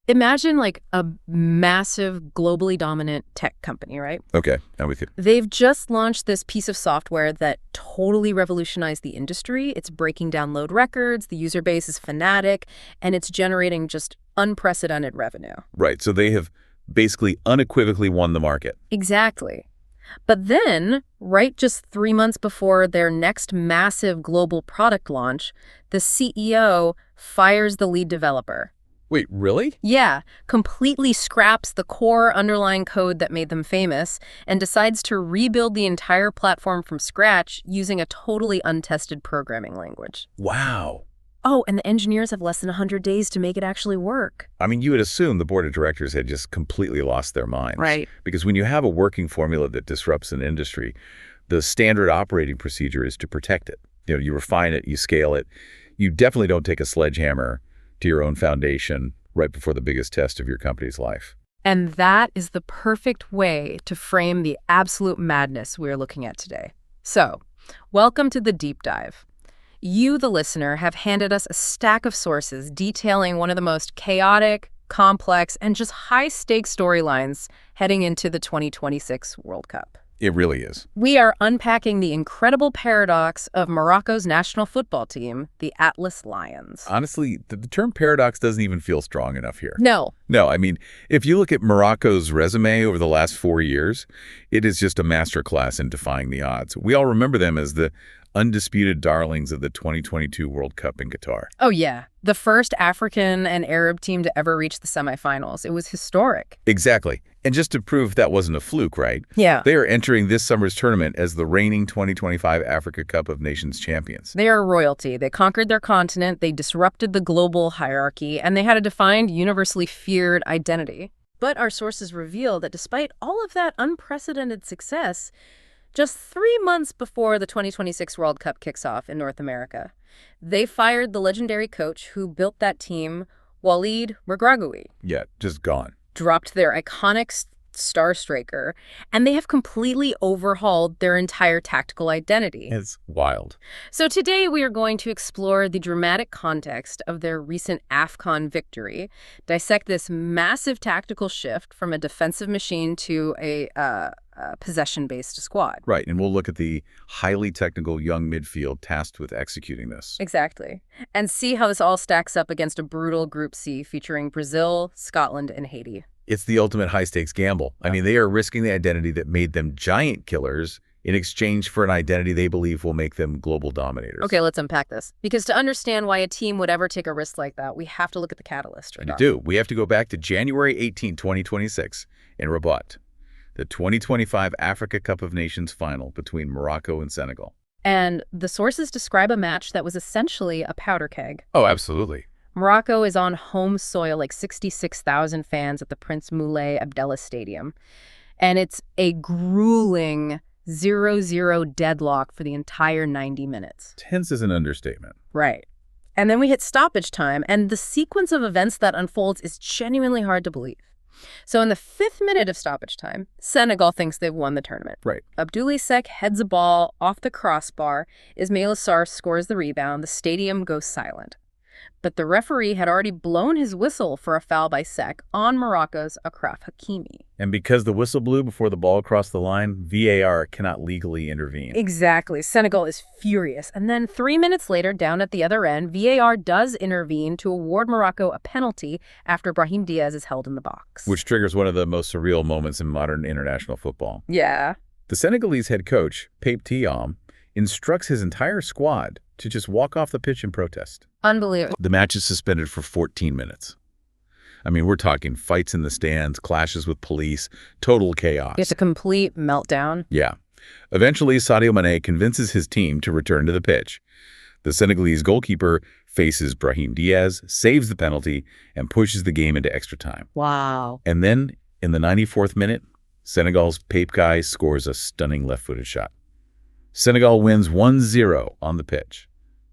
Imagine like a massive, globally dominant tech company, right? Okay, I'm with you. They've just launched this piece of software that totally revolutionized the industry. It's breaking download records, the user base is fanatic, and it's generating just unprecedented revenue. Right, so they have basically unequivocally won the market. Exactly. But then, right just 3 months before their next massive global product launch, the CEO fires the lead developer. Wait, really? Yeah, completely scraps the core underlying code that made them famous and decides to rebuild the entire platform from scratch using a totally untested programming language. Wow. Oh, and the engineers have less than 100 days to make it actually work. I mean, you would assume the board of directors had just completely lost their minds. Right. Because when you have a working formula that disrupts an industry, the standard operating procedure is to protect it. You refine it, you scale it. You definitely don't take a sledgehammer to your own foundation right before the biggest test of your company's life. And that is the perfect way to frame the absolute madness we're looking at today. So, welcome to the deep dive. You, the listener, have handed us a stack of sources detailing one of the most chaotic, complex, and just high-stakes storylines heading into the 2026 World Cup. It really is. We are unpacking the incredible paradox of Morocco's national football team, the Atlas Lions. Honestly, the term paradox doesn't even feel strong enough here. No. No, I mean, if you look at Morocco's resume over the last 4 years, it is just a masterclass in defying the odds. We all remember them as the undisputed darlings of the 2022 World Cup in Qatar. Oh, yeah. The first African and Arab team to ever reach the semifinals. It was historic. Exactly. And just to prove that wasn't a fluke, right? Yeah. They are entering this summer's tournament as the reigning 2025 Africa Cup of Nations champions. They are royalty. They conquered their continent, they disrupted the global hierarchy, and they had a defined, universally feared identity. But our sources reveal that despite all of that unprecedented success, just 3 months before the 2026 World Cup kicks off in North America, they fired the legendary coach who built that team, Walid Regragui. Yeah, just gone. Dropped their iconic star striker, and they have completely overhauled their entire tactical identity. It's wild. So today we are going to explore the dramatic context of their recent AFCON victory, dissect this massive tactical shift from a defensive machine to a possession-based squad. Right, and we'll look at the highly technical young midfield tasked with executing this. Exactly. And see how this all stacks up against a brutal Group C featuring Brazil, Scotland, and Haiti. It's the ultimate high-stakes gamble. I mean, they are risking the identity that made them giant killers in exchange for an identity they believe will make them global dominators. Okay, let's unpack this. Because to understand why a team would ever take a risk like that, we have to look at the catalyst. We do. We have to go back to January 18, 2026 in Rabat, the 2025 Africa Cup of Nations final between Morocco and Senegal. And the sources describe a match that was essentially a powder keg. Oh, absolutely. Morocco is on home soil, like 66,000 fans at the Prince Moulay Abdallah Stadium. And it's a grueling 0-0 deadlock for the entire 90 minutes. Tense is an understatement. Right. And then we hit stoppage time, and the sequence of events that unfolds is genuinely hard to believe. So in the 5th minute of stoppage time, Senegal thinks they've won the tournament. Right. Abdoulaye Seck heads a ball off the crossbar. Ismail Assar scores the rebound. The stadium goes silent. But the referee had already blown his whistle for a foul by Seck on Morocco's Achraf Hakimi. And because the whistle blew before the ball crossed the line, VAR cannot legally intervene. Exactly. Senegal is furious. And then 3 minutes later, down at the other end, VAR does intervene to award Morocco a penalty after Brahim Diaz is held in the box. Which triggers one of the most surreal moments in modern international football. Yeah. The Senegalese head coach, Pape Thiam, instructs his entire squad to just walk off the pitch in protest. Unbelievable. The match is suspended for 14 minutes. I mean, we're talking fights in the stands, clashes with police, total chaos. It's a complete meltdown. Yeah. Eventually, Sadio Mane convinces his team to return to the pitch. The Senegalese goalkeeper faces Brahim Diaz, saves the penalty, and pushes the game into extra time. Wow. And then, in the 94th minute, Senegal's Pape guy scores a stunning left-footed shot. Senegal wins 1-0 on the pitch.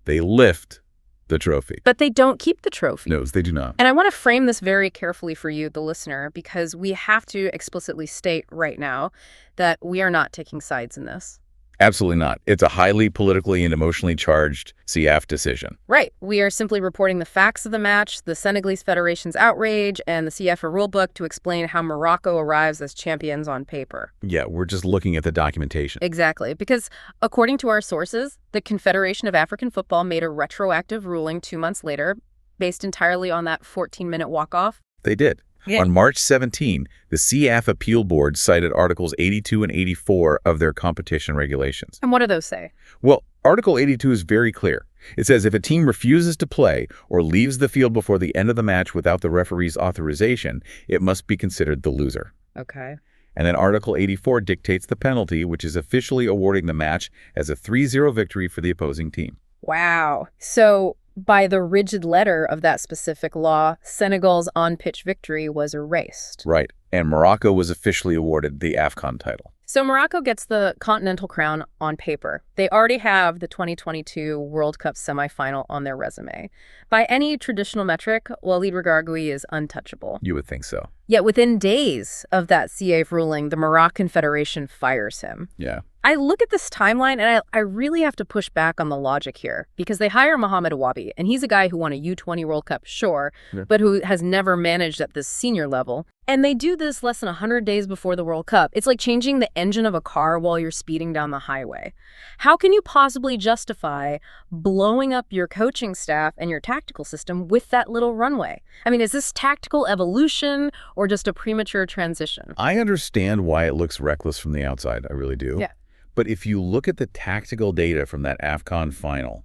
They lift the trophy. But they don't keep the trophy. No, they do not. And I want to frame this very carefully for you, the listener, because we have to explicitly state right now that we are not taking sides in this. Absolutely not. It's a highly politically and emotionally charged CAF decision. Right. We are simply reporting the facts of the match, the Senegalese Federation's outrage, and the CAF rulebook to explain how Morocco arrives as champions on paper. Yeah, we're just looking at the documentation. Exactly. Because according to our sources, the Confederation of African Football made a retroactive ruling 2 months later, based entirely on that 14-minute walk-off. They did. Yeah. On March 17, the CAF Appeal Board cited Articles 82 and 84 of their competition regulations. And what do those say? Well, Article 82 is very clear. It says if a team refuses to play or leaves the field before the end of the match without the referee's authorization, it must be considered the loser. Okay. And then Article 84 dictates the penalty, which is officially awarding the match as a 3-0 victory for the opposing team. Wow. So by the rigid letter of that specific law, Senegal's on-pitch victory was erased. Right. And Morocco was officially awarded the AFCON title. So Morocco gets the continental crown on paper. They already have the 2022 World Cup semifinal on their resume. By any traditional metric, Walid Regragui is untouchable. You would think so. Yet within days of that CAF ruling, the Moroccan Federation fires him. Yeah. I look at this timeline and I really have to push back on the logic here because they hire Mohamed Awabi, and he's a guy who won a U20 World Cup, sure, but who has never managed at this senior level. And they do this less than 100 days before the World Cup. It's like changing the engine of a car while you're speeding down the highway. How can you possibly justify blowing up your coaching staff and your tactical system with that little runway? I mean, is this tactical evolution or just a premature transition? I understand why it looks reckless from the outside. I really do. Yeah. But if you look at the tactical data from that AFCON final,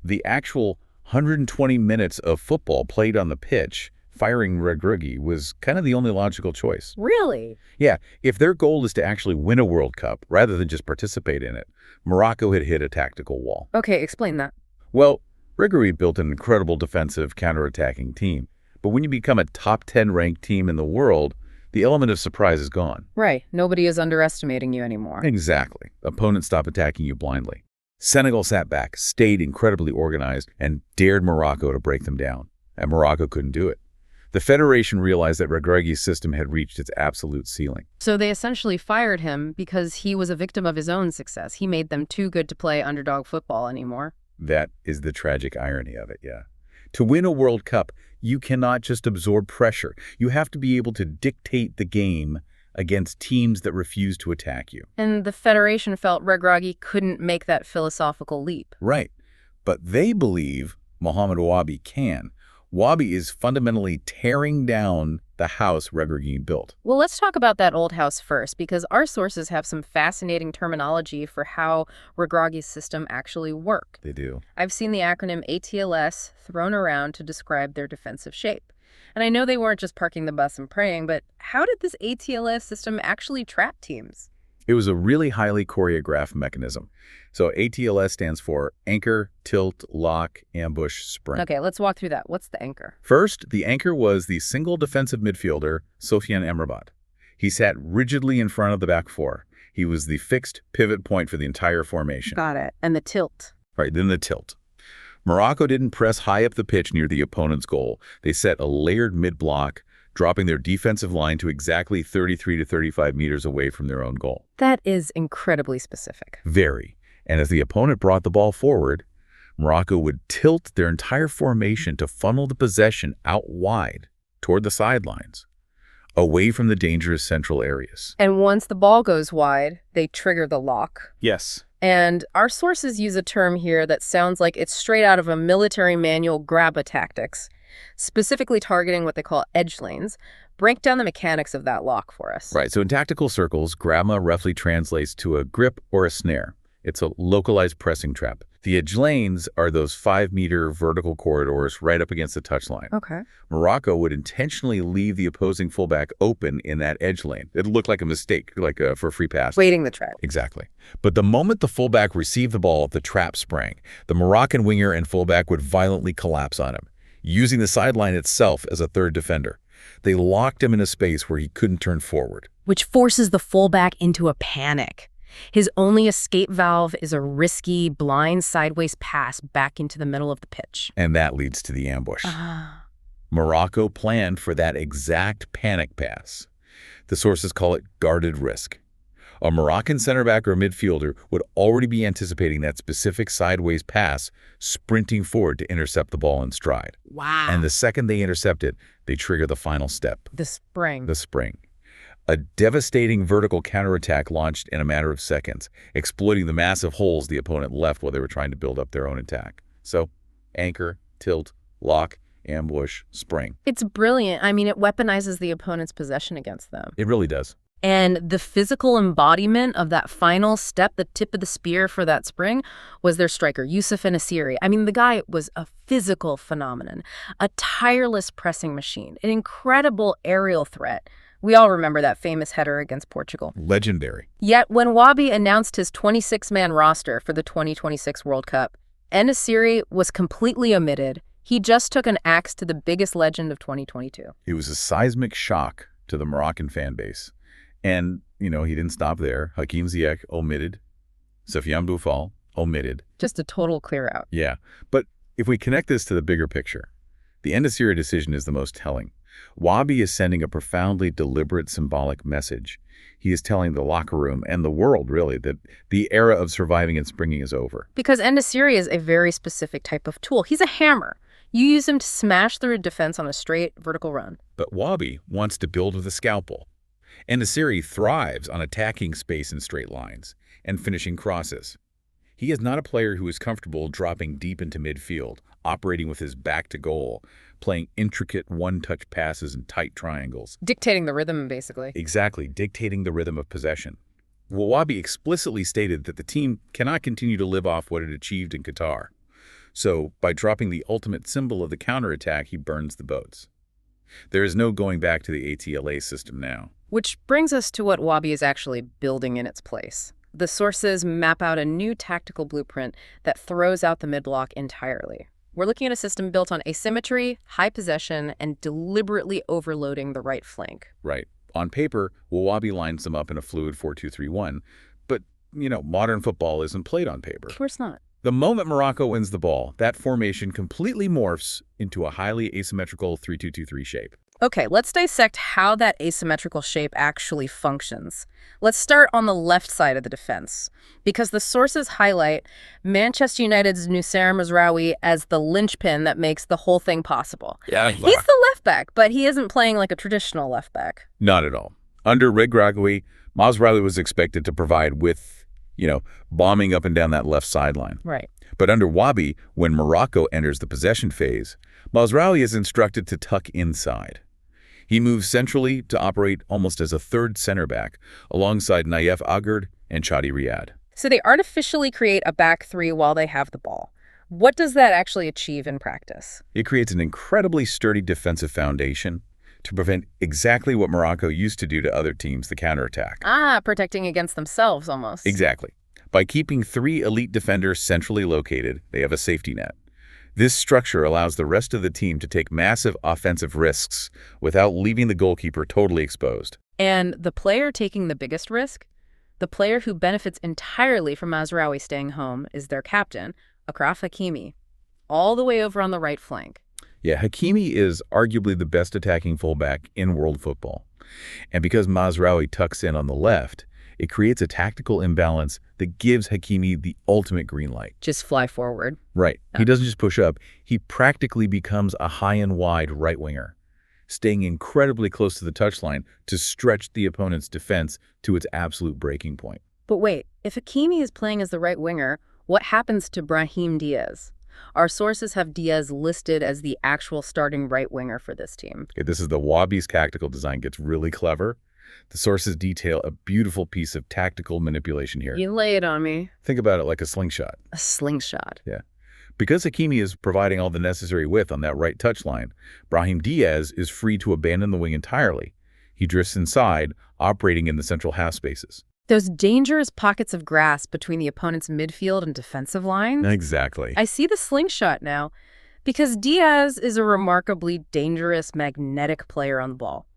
the actual 120 minutes of football played on the pitch, firing Regragui was kind of the only logical choice. Really? Yeah, if their goal is to actually win a World Cup rather than just participate in it, Morocco had hit a tactical wall. Okay, explain that. Well, Regragui built an incredible defensive counterattacking team. But when you become a top 10 ranked team in the world, the element of surprise is gone. Right. Nobody is underestimating you anymore. Exactly. Opponents stop attacking you blindly. Senegal sat back, stayed incredibly organized, and dared Morocco to break them down. And Morocco couldn't do it. The Federation realized that Regragui's system had reached its absolute ceiling. So they essentially fired him because he was a victim of his own success. He made them too good to play underdog football anymore. That is the tragic irony of it, yeah. To win a World Cup, you cannot just absorb pressure. You have to be able to dictate the game against teams that refuse to attack you. And the Federation felt Regragui couldn't make that philosophical leap. Right. But they believe Mohamed Awabi can. Wabi is fundamentally tearing down the house Regragui built. Well, let's talk about that old house first, because our sources have some fascinating terminology for how Regragui's system actually worked. They do. I've seen the acronym ATLS thrown around to describe their defensive shape. And I know they weren't just parking the bus and praying, but how did this ATLS system actually trap teams? It was a really highly choreographed mechanism. So ATLS stands for anchor, tilt, lock, ambush, sprint. Okay, let's walk through that. What's the anchor? First, the anchor was the single defensive midfielder, Sofiane Amrabat. He sat rigidly in front of the back four. He was the fixed pivot point for the entire formation. Got it. And the tilt. Right, then the tilt. Morocco didn't press high up the pitch near the opponent's goal. They set a layered mid-block, dropping their defensive line to exactly 33 to 35 meters away from their own goal. That is incredibly specific. Very. And as the opponent brought the ball forward, Morocco would tilt their entire formation to funnel the possession out wide toward the sidelines, away from the dangerous central areas. And once the ball goes wide, they trigger the lock. Yes. And our sources use a term here that sounds like it's straight out of a military manual, grabba tactics, specifically targeting what they call edge lanes. Break down the mechanics of that lock for us. Right. So in tactical circles, grabba roughly translates to a grip or a snare. It's a localized pressing trap. The edge lanes are those 5-meter vertical corridors right up against the touchline. Okay. Morocco would intentionally leave the opposing fullback open in that edge lane. It looked like a mistake, like for a free pass. Waiting the trap. Exactly. But the moment the fullback received the ball, the trap sprang. The Moroccan winger and fullback would violently collapse on him, using the sideline itself as a third defender. They locked him in a space where he couldn't turn forward. Which forces the fullback into a panic. His only escape valve is a risky, blind sideways pass back into the middle of the pitch. And that leads to the ambush. Morocco planned for that exact panic pass. The sources call it guarded risk. A Moroccan center back or midfielder would already be anticipating that specific sideways pass, sprinting forward to intercept the ball in stride. Wow. And the second they intercept it, they trigger the final step, The spring. the spring. A devastating vertical counterattack launched in a matter of seconds, exploiting the massive holes the opponent left while they were trying to build up their own attack. So, anchor, tilt, lock, ambush, spring. It's brilliant. I mean, it weaponizes the opponent's possession against them. It really does. And the physical embodiment of that final step, the tip of the spear for that spring, was their striker, Youssef Nasiri. I mean, the guy was a physical phenomenon, a tireless pressing machine, an incredible aerial threat. We all remember that famous header against Portugal. Legendary. Yet when Wabi announced his 26-man roster for the 2026 World Cup, Nasiri was completely omitted. He just took an axe to the biggest legend of 2022. It was a seismic shock to the Moroccan fan base. And, he didn't stop there. Hakim Ziyech omitted. Sofiane Boufal omitted. Just a total clear out. Yeah. But if we connect this to the bigger picture, the Nasiri decision is the most telling. Wabi is sending a profoundly deliberate symbolic message. He is telling the locker room and the world, really, that the era of surviving and springing is over. Because Nasiri is a very specific type of tool. He's a hammer. You use him to smash through a defense on a straight vertical run. But Wabi wants to build with a scalpel. Nasiri thrives on attacking space in straight lines and finishing crosses. He is not a player who is comfortable dropping deep into midfield, operating with his back to goal, playing intricate one-touch passes and tight triangles. Dictating the rhythm, basically. Exactly, dictating the rhythm of possession. Wabi explicitly stated that the team cannot continue to live off what it achieved in Qatar. So, by dropping the ultimate symbol of the counterattack, he burns the boats. There is no going back to the ATLA system now. Which brings us to what Wabi is actually building in its place. The sources map out a new tactical blueprint that throws out the mid-block entirely. We're looking at a system built on asymmetry, high possession, and deliberately overloading the right flank. Right. On paper, Wabi lines them up in a fluid 4-2-3-1, but, modern football isn't played on paper. Of course not. The moment Morocco wins the ball, that formation completely morphs into a highly asymmetrical 3-2-2-3 shape. Okay, let's dissect how that asymmetrical shape actually functions. Let's start on the left side of the defense, because the sources highlight Manchester United's Noussair Mazraoui as the linchpin that makes the whole thing possible. Yeah, He's the left back, but he isn't playing like a traditional left back. Not at all. Under Regragui, Mazraoui was expected to provide with, bombing up and down that left sideline. Right. But under Wabi, when Morocco enters the possession phase, Mazraoui is instructed to tuck inside. He moves centrally to operate almost as a third center back, alongside Naif Agard and Chadi Riyad. So they artificially create a back three while they have the ball. What does that actually achieve in practice? It creates an incredibly sturdy defensive foundation to prevent exactly what Morocco used to do to other teams, the counterattack. Protecting against themselves almost. Exactly. By keeping 3 elite defenders centrally located, they have a safety net. This structure allows the rest of the team to take massive offensive risks without leaving the goalkeeper totally exposed. And the player taking the biggest risk, the player who benefits entirely from Mazraoui staying home, is their captain, Achraf Hakimi, all the way over on the right flank. Yeah, Hakimi is arguably the best attacking fullback in world football. And because Mazraoui tucks in on the left, it creates a tactical imbalance that gives Hakimi the ultimate green light. Just fly forward. Right. He doesn't just push up. He practically becomes a high and wide right winger, staying incredibly close to the touchline to stretch the opponent's defense to its absolute breaking point. But wait, if Hakimi is playing as the right winger, what happens to Brahim Diaz? Our sources have Diaz listed as the actual starting right winger for this team. Okay, this is the Wabi's tactical design gets really clever. The sources detail a beautiful piece of tactical manipulation here. You lay it on me. Think about it like a slingshot. A slingshot. Yeah. Because Hakimi is providing all the necessary width on that right touchline, Brahim Diaz is free to abandon the wing entirely. He drifts inside, operating in the central half spaces. Those dangerous pockets of grass between the opponent's midfield and defensive lines? Exactly. I see the slingshot now, because Diaz is a remarkably dangerous, magnetic player on the ball.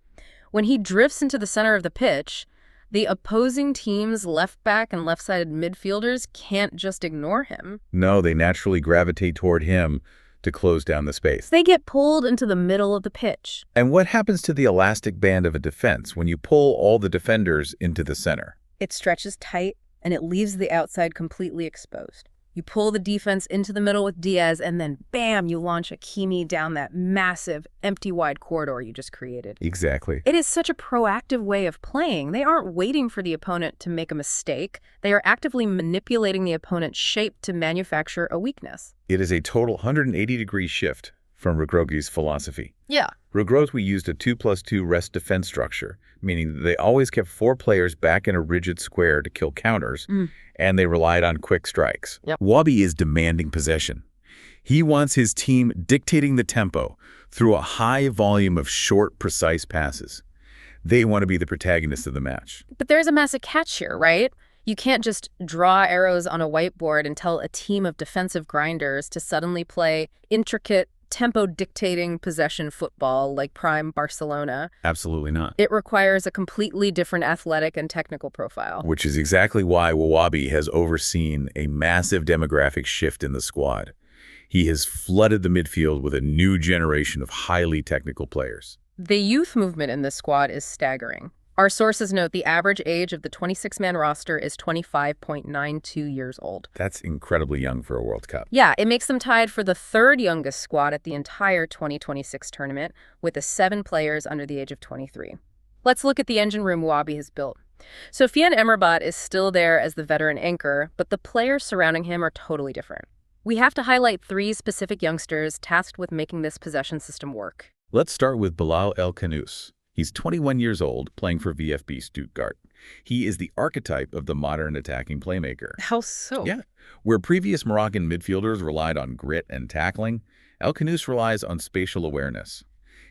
When he drifts into the center of the pitch, the opposing team's left back and left-sided midfielders can't just ignore him. No, they naturally gravitate toward him to close down the space. They get pulled into the middle of the pitch. And what happens to the elastic band of a defense when you pull all the defenders into the center? It stretches tight, and it leaves the outside completely exposed. You pull the defense into the middle with Diaz, and then bam, you launch Hakimi down that massive, empty wide corridor you just created. Exactly. It is such a proactive way of playing. They aren't waiting for the opponent to make a mistake. They are actively manipulating the opponent's shape to manufacture a weakness. It is a total 180-degree shift from Regrogi's philosophy. Yeah. Regrogi used a 2+2 rest defense structure, meaning that they always kept 4 players back in a rigid square to kill counters, and they relied on quick strikes. Yep. Wabi is demanding possession. He wants his team dictating the tempo through a high volume of short, precise passes. They want to be the protagonists of the match. But there's a massive catch here, right? You can't just draw arrows on a whiteboard and tell a team of defensive grinders to suddenly play intricate, tempo-dictating possession football like prime Barcelona. Absolutely not. It requires a completely different athletic and technical profile. Which is exactly why Wabi has overseen a massive demographic shift in the squad. He has flooded the midfield with a new generation of highly technical players. The youth movement in this squad is staggering. Our sources note the average age of the 26-man roster is 25.92 years old. That's incredibly young for a World Cup. Yeah, it makes them tied for the third youngest squad at the entire 2026 tournament, with the 7 players under the age of 23. Let's look at the engine room Wabi has built. Sofiane Amrabat is still there as the veteran anchor, but the players surrounding him are totally different. We have to highlight 3 specific youngsters tasked with making this possession system work. Let's start with Bilal El Khanous. He's 21 years old, playing for VfB Stuttgart. He is the archetype of the modern attacking playmaker. How so? Yeah. Where previous Moroccan midfielders relied on grit and tackling, El Khanous relies on spatial awareness.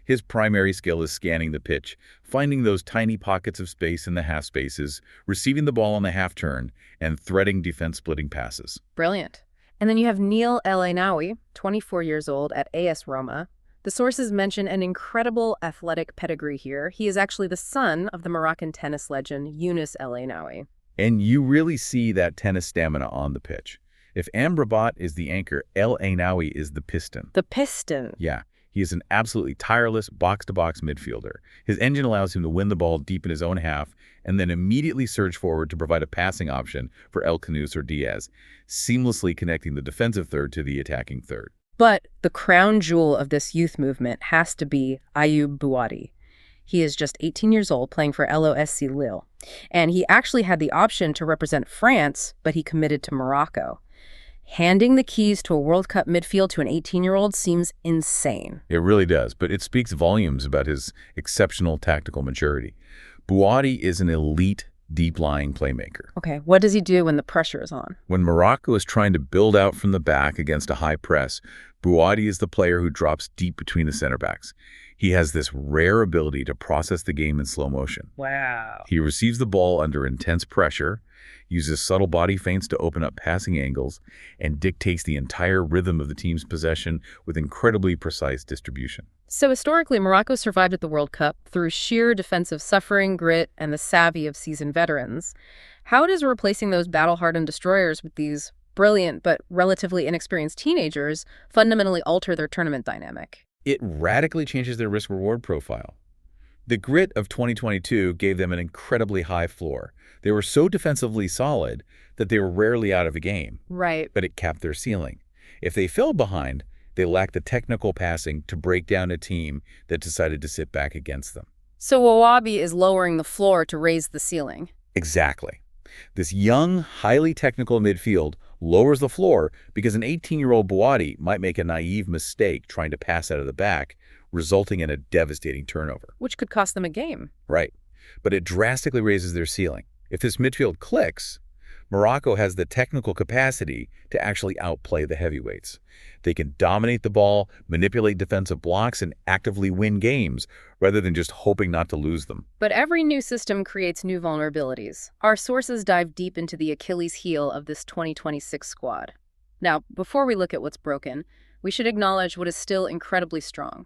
His primary skill is scanning the pitch, finding those tiny pockets of space in the half spaces, receiving the ball on the half turn, and threading defense-splitting passes. Brilliant. And then you have Neil El Ainaoui, 24 years old, at AS Roma. The sources mention an incredible athletic pedigree here. He is actually the son of the Moroccan tennis legend Younes El Ainaoui. And you really see that tennis stamina on the pitch. If Amrabat is the anchor, El Ainaoui is the piston. The piston. Yeah, he is an absolutely tireless box-to-box midfielder. His engine allows him to win the ball deep in his own half and then immediately surge forward to provide a passing option for El Khanous or Diaz, seamlessly connecting the defensive third to the attacking third. But the crown jewel of this youth movement has to be Ayoub Bouhaddi. He is just 18 years old, playing for LOSC Lille. And he actually had the option to represent France, but he committed to Morocco. Handing the keys to a World Cup midfield to an 18-year-old seems insane. It really does, but it speaks volumes about his exceptional tactical maturity. Bouhaddi is an elite, deep-lying playmaker. Okay, what does he do when the pressure is on? When Morocco is trying to build out from the back against a high press, Bouhaddi is the player who drops deep between the center backs. He has this rare ability to process the game in slow motion. Wow. He receives the ball under intense pressure, uses subtle body feints to open up passing angles, and dictates the entire rhythm of the team's possession with incredibly precise distribution. So historically, Morocco survived at the World Cup through sheer defensive suffering, grit, and the savvy of seasoned veterans. How does replacing those battle-hardened destroyers with these brilliant but relatively inexperienced teenagers fundamentally alter their tournament dynamic? It radically changes their risk-reward profile. The grit of 2022 gave them an incredibly high floor. They were so defensively solid that they were rarely out of a game. Right. But it capped their ceiling. If they fell behind, they lacked the technical passing to break down a team that decided to sit back against them. So Wabi is lowering the floor to raise the ceiling. Exactly. This young, highly technical midfield lowers the floor because an 18-year-old Bouhaddi might make a naive mistake trying to pass out of the back, resulting in a devastating turnover. Which could cost them a game. Right. But it drastically raises their ceiling. If this midfield clicks, Morocco has the technical capacity to actually outplay the heavyweights. They can dominate the ball, manipulate defensive blocks, and actively win games, rather than just hoping not to lose them. But every new system creates new vulnerabilities. Our sources dive deep into the Achilles heel of this 2026 squad. Now, before we look at what's broken, we should acknowledge what is still incredibly strong.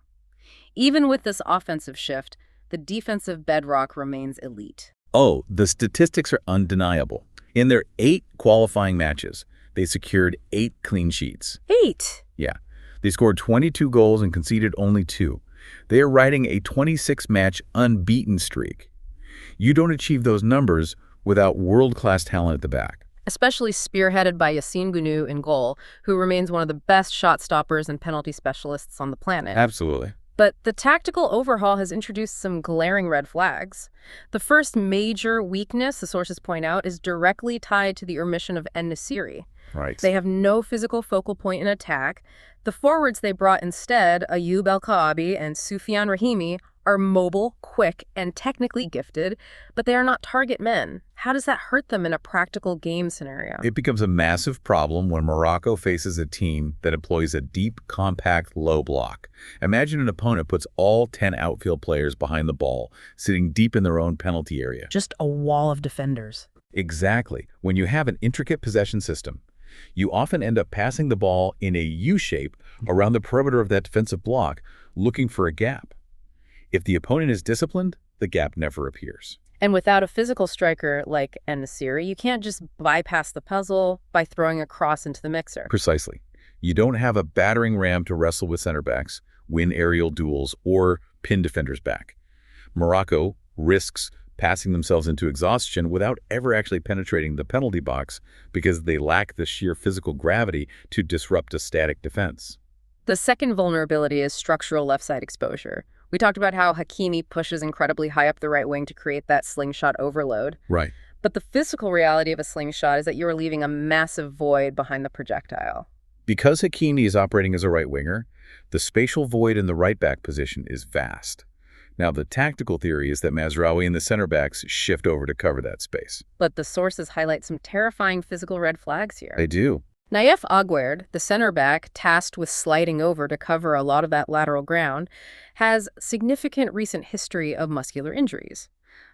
Even with this offensive shift, the defensive bedrock remains elite. Oh, the statistics are undeniable. In their 8 qualifying matches, they secured 8 clean sheets. 8? Yeah. They scored 22 goals and conceded only 2. They are riding a 26-match unbeaten streak. You don't achieve those numbers without world-class talent at the back. Especially spearheaded by Yassine Bounou in goal, who remains one of the best shot stoppers and penalty specialists on the planet. Absolutely. But the tactical overhaul has introduced some glaring red flags. The first major weakness, the sources point out, is directly tied to the omission of En-Nesyri. Right. They have no physical focal point in attack. The forwards they brought instead, Ayoub El-Kaabi and Soufiane Rahimi, are mobile, quick, and technically gifted, but they are not target men. How does that hurt them in a practical game scenario? It becomes a massive problem when Morocco faces a team that employs a deep, compact, low block. Imagine an opponent puts all 10 outfield players behind the ball, sitting deep in their own penalty area. Just a wall of defenders. Exactly. When you have an intricate possession system, you often end up passing the ball in a U-shape around the perimeter of that defensive block, looking for a gap. If the opponent is disciplined, the gap never appears. And without a physical striker like En-Nesyri, you can't just bypass the puzzle by throwing a cross into the mixer. Precisely. You don't have a battering ram to wrestle with center backs, win aerial duels, or pin defenders back. Morocco risks passing themselves into exhaustion without ever actually penetrating the penalty box because they lack the sheer physical gravity to disrupt a static defense. The second vulnerability is structural left side exposure. We talked about how Hakimi pushes incredibly high up the right wing to create that slingshot overload. Right. But the physical reality of a slingshot is that you are leaving a massive void behind the projectile. Because Hakimi is operating as a right winger, the spatial void in the right back position is vast. Now, the tactical theory is that Mazraoui and the center backs shift over to cover that space. But the sources highlight some terrifying physical red flags here. They do. Naïef Aguerd, the center back tasked with sliding over to cover a lot of that lateral ground, has significant recent history of muscular injuries.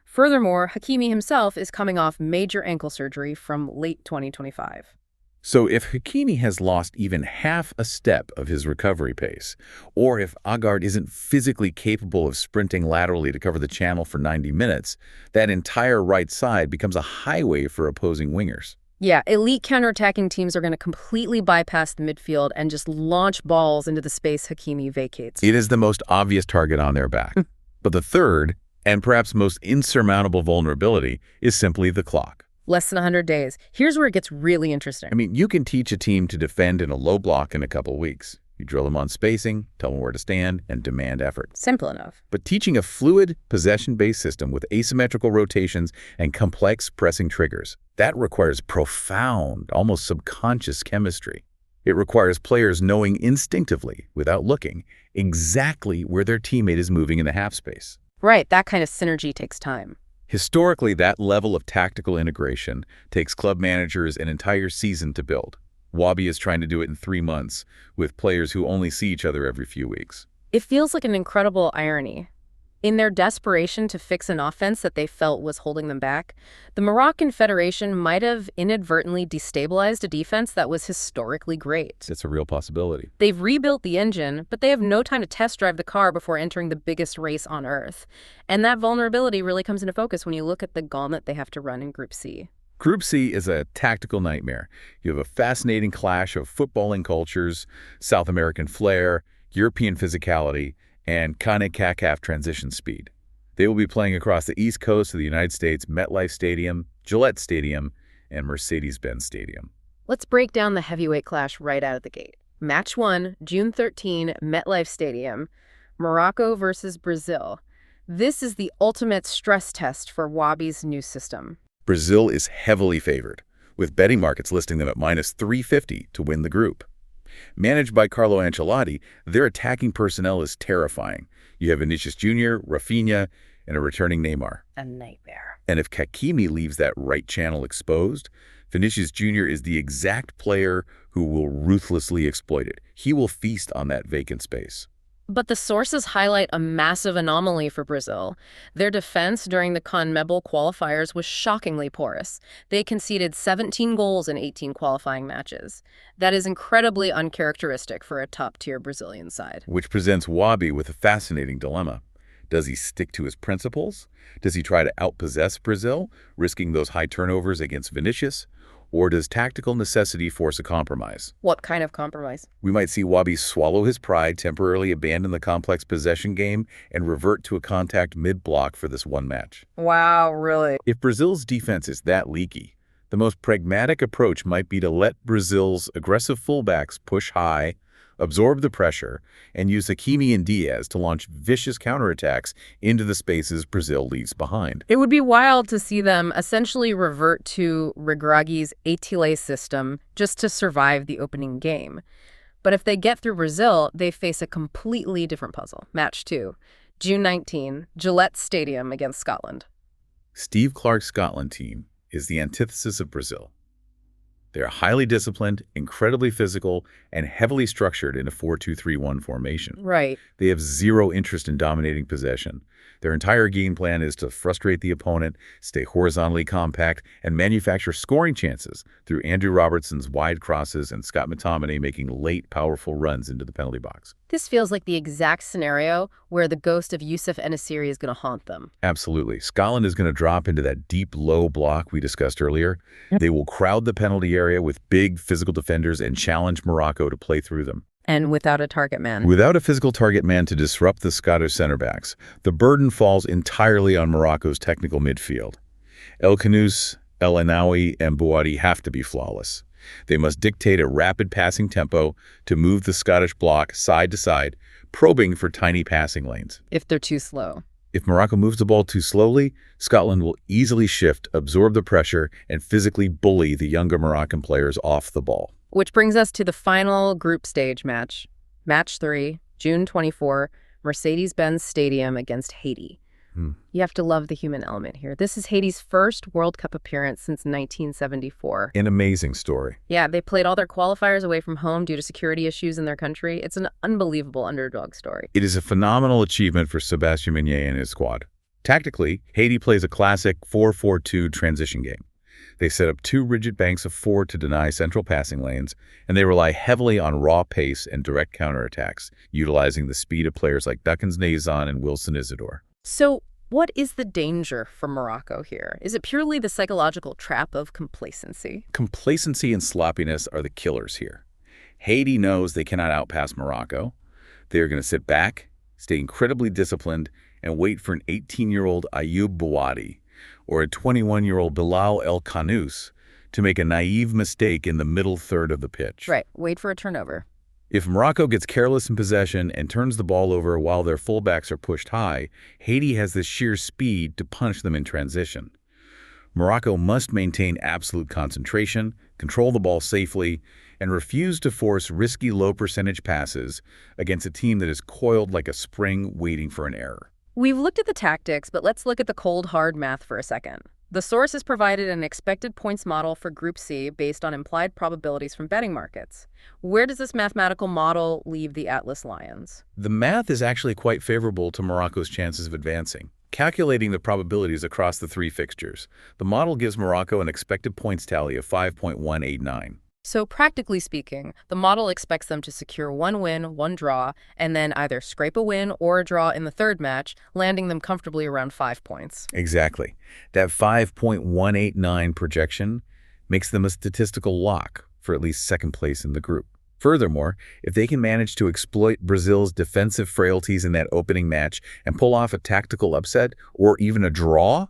Furthermore, Hakimi himself is coming off major ankle surgery from late 2025. So if Hakimi has lost even half a step of his recovery pace, or if Aguerd isn't physically capable of sprinting laterally to cover the channel for 90 minutes, that entire right side becomes a highway for opposing wingers. Yeah, elite counterattacking teams are going to completely bypass the midfield and just launch balls into the space Hakimi vacates. It is the most obvious target on their back. But the third, and perhaps most insurmountable vulnerability, is simply the clock. Less than 100 days. Here's where it gets really interesting. I mean, you can teach a team to defend in a low block in a couple weeks. You drill them on spacing, tell them where to stand, and demand effort. Simple enough. But teaching a fluid, possession-based system with asymmetrical rotations and complex pressing triggers, that requires profound, almost subconscious chemistry. It requires players knowing instinctively, without looking, exactly where their teammate is moving in the half space. Right, that kind of synergy takes time. Historically, that level of tactical integration takes club managers an entire season to build. Wabi is trying to do it in 3 months with players who only see each other every few weeks. It feels like an incredible irony. In their desperation to fix an offense that they felt was holding them back, the Moroccan Federation might have inadvertently destabilized a defense that was historically great. It's a real possibility. They've rebuilt the engine, but they have no time to test drive the car before entering the biggest race on Earth. And that vulnerability really comes into focus when you look at the gauntlet they have to run in Group C. Group C is a tactical nightmare. You have a fascinating clash of footballing cultures, South American flair, European physicality, and CONCACAF transition speed. They will be playing across the East Coast of the United States, MetLife Stadium, Gillette Stadium, and Mercedes-Benz Stadium. Let's break down the heavyweight clash right out of the gate. Match 1, June 13, MetLife Stadium, Morocco versus Brazil. This is the ultimate stress test for Wabi's new system. Brazil is heavily favored, with betting markets listing them at -350 to win the group. Managed by Carlo Ancelotti, their attacking personnel is terrifying. You have Vinicius Jr., Rafinha, and a returning Neymar. A nightmare. And if Hakimi leaves that right channel exposed, Vinicius Jr. is the exact player who will ruthlessly exploit it. He will feast on that vacant space. But the sources highlight a massive anomaly for Brazil. Their defense during the CONMEBOL qualifiers was shockingly porous. They conceded 17 goals in 18 qualifying matches. That is incredibly uncharacteristic for a top-tier Brazilian side. Which presents Wabi with a fascinating dilemma. Does he stick to his principles? Does he try to outpossess Brazil, risking those high turnovers against Vinicius? Or does tactical necessity force a compromise? What kind of compromise? We might see Wabi swallow his pride, temporarily abandon the complex possession game, and revert to a contact mid-block for this one match. Wow, really? If Brazil's defense is that leaky, the most pragmatic approach might be to let Brazil's aggressive fullbacks push high, absorb the pressure, and use Hakimi and Diaz to launch vicious counterattacks into the spaces Brazil leaves behind. It would be wild to see them essentially revert to Regragi's Atile system just to survive the opening game. But if they get through Brazil, they face a completely different puzzle. Match 2, June 19, Gillette Stadium against Scotland. Steve Clark's Scotland team is the antithesis of Brazil. They're highly disciplined, incredibly physical, and heavily structured in a 4-2-3-1 formation. Right. They have zero interest in dominating possession. Their entire game plan is to frustrate the opponent, stay horizontally compact, and manufacture scoring chances through Andrew Robertson's wide crosses and Scott McTominay making late, powerful runs into the penalty box. This feels like the exact scenario where the ghost of Youssef Enesiri is going to haunt them. Absolutely. Scotland is going to drop into that deep, low block we discussed earlier. They will crowd the penalty area with big physical defenders and challenge Morocco to play through them. And without a target man. Without a physical target man to disrupt the Scottish center-backs, the burden falls entirely on Morocco's technical midfield. El Khanous, El Anawi, and Bouadi have to be flawless. They must dictate a rapid passing tempo to move the Scottish block side to side, probing for tiny passing lanes. If they're too slow. If Morocco moves the ball too slowly, Scotland will easily shift, absorb the pressure, and physically bully the younger Moroccan players off the ball. Which brings us to the final group stage match. Match 3, June 24, Mercedes-Benz Stadium against Haiti. You have to love the human element here. This is Haiti's first World Cup appearance since 1974. An amazing story. Yeah, they played all their qualifiers away from home due to security issues in their country. It's an unbelievable underdog story. It is a phenomenal achievement for Sébastien Meunier and his squad. Tactically, Haiti plays a classic 4-4-2 transition game. They set up 2 rigid banks of 4 to deny central passing lanes, and they rely heavily on raw pace and direct counterattacks, utilizing the speed of players like Duckens Nazon and Wilson Isidore. So what is the danger for Morocco here? Is it purely the psychological trap of complacency? Complacency and sloppiness are the killers here. Haiti knows they cannot outpass Morocco. They are going to sit back, stay incredibly disciplined, and wait for an 18-year-old Ayoub Bouadi or a 21-year-old Bilal El Khanous to make a naive mistake in the middle third of the pitch. Right, wait for a turnover. If Morocco gets careless in possession and turns the ball over while their fullbacks are pushed high, Haiti has the sheer speed to punish them in transition. Morocco must maintain absolute concentration, control the ball safely, and refuse to force risky low-percentage passes against a team that is coiled like a spring waiting for an error. We've looked at the tactics, but let's look at the cold, hard math for a second. The source has provided an expected points model for Group C based on implied probabilities from betting markets. Where does this mathematical model leave the Atlas Lions? The math is actually quite favorable to Morocco's chances of advancing. Calculating the probabilities across the 3 fixtures, the model gives Morocco an expected points tally of 5.189. So practically speaking, the model expects them to secure 1 win, 1 draw, and then either scrape a win or a draw in the third match, landing them comfortably around 5 points. Exactly. That 5.189 projection makes them a statistical lock for at least second place in the group. Furthermore, if they can manage to exploit Brazil's defensive frailties in that opening match and pull off a tactical upset or even a draw,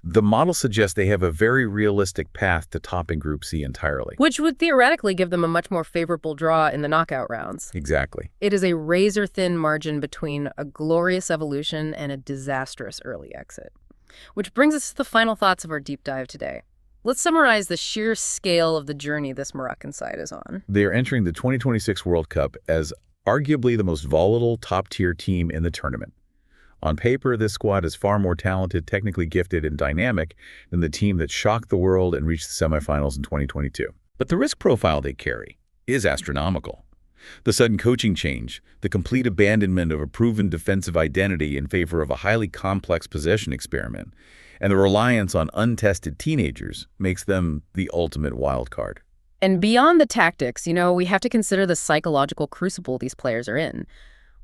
the model suggests they have a very realistic path to topping Group C entirely. Which would theoretically give them a much more favorable draw in the knockout rounds. Exactly. It is a razor-thin margin between a glorious evolution and a disastrous early exit. Which brings us to the final thoughts of our deep dive today. Let's summarize the sheer scale of the journey this Moroccan side is on. They are entering the 2026 World Cup as arguably the most volatile top-tier team in the tournament. On paper, this squad is far more talented, technically gifted, and dynamic than the team that shocked the world and reached the semifinals in 2022. But the risk profile they carry is astronomical. The sudden coaching change, the complete abandonment of a proven defensive identity in favor of a highly complex possession experiment, and the reliance on untested teenagers makes them the ultimate wild card. And beyond the tactics, we have to consider the psychological crucible these players are in.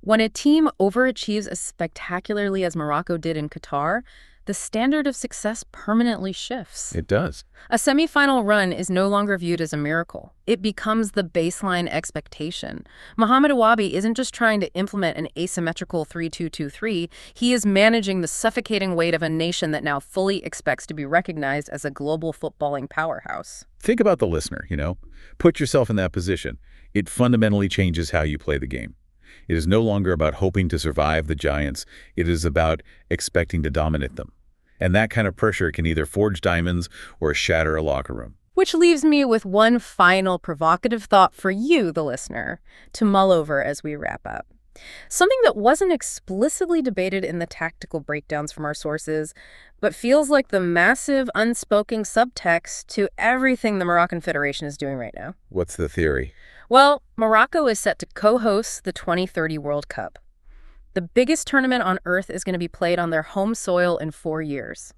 When a team overachieves as spectacularly as Morocco did in Qatar, the standard of success permanently shifts. It does. A semifinal run is no longer viewed as a miracle. It becomes the baseline expectation. Mohamed Awabi isn't just trying to implement an asymmetrical 3-2-2-3, he is managing the suffocating weight of a nation that now fully expects to be recognized as a global footballing powerhouse. Think about the listener, Put yourself in that position. It fundamentally changes how you play the game. It is no longer about hoping to survive the giants. It is about expecting to dominate them. And that kind of pressure can either forge diamonds or shatter a locker room. Which leaves me with one final provocative thought for you, the listener, to mull over as we wrap up. Something that wasn't explicitly debated in the tactical breakdowns from our sources, but feels like the massive unspoken subtext to everything the Moroccan Federation is doing right now. What's the theory? Well, Morocco is set to co-host the 2030 World Cup. The biggest tournament on Earth is going to be played on their home soil in 4 years.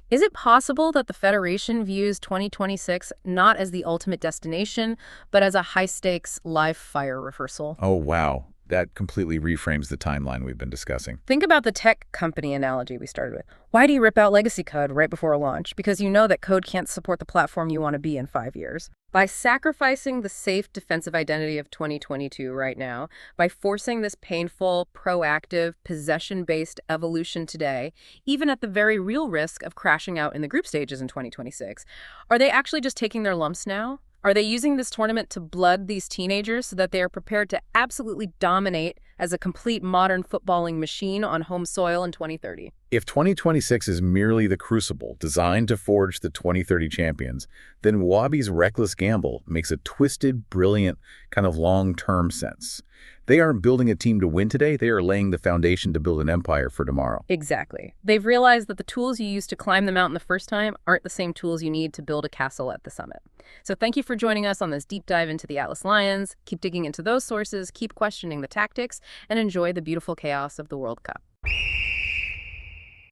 Is it possible that the Federation views 2026 not as the ultimate destination, but as a high-stakes live fire rehearsal? Oh, wow. That completely reframes the timeline we've been discussing. Think about the tech company analogy we started with. Why do you rip out legacy code right before a launch? Because you know that code can't support the platform you want to be in 5 years. By sacrificing the safe defensive identity of 2022 right now, by forcing this painful, proactive, possession-based evolution today, even at the very real risk of crashing out in the group stages in 2026, are they actually just taking their lumps now? Are they using this tournament to blood these teenagers so that they are prepared to absolutely dominate as a complete modern footballing machine on home soil in 2030? If 2026 is merely the crucible designed to forge the 2030 champions, then Wabi's reckless gamble makes a twisted, brilliant, kind of long-term sense. They aren't building a team to win today, they are laying the foundation to build an empire for tomorrow. Exactly. They've realized that the tools you used to climb the mountain the first time aren't the same tools you need to build a castle at the summit. So thank you for joining us on this deep dive into the Atlas Lions. Keep digging into those sources, keep questioning the tactics, and enjoy the beautiful chaos of the World Cup.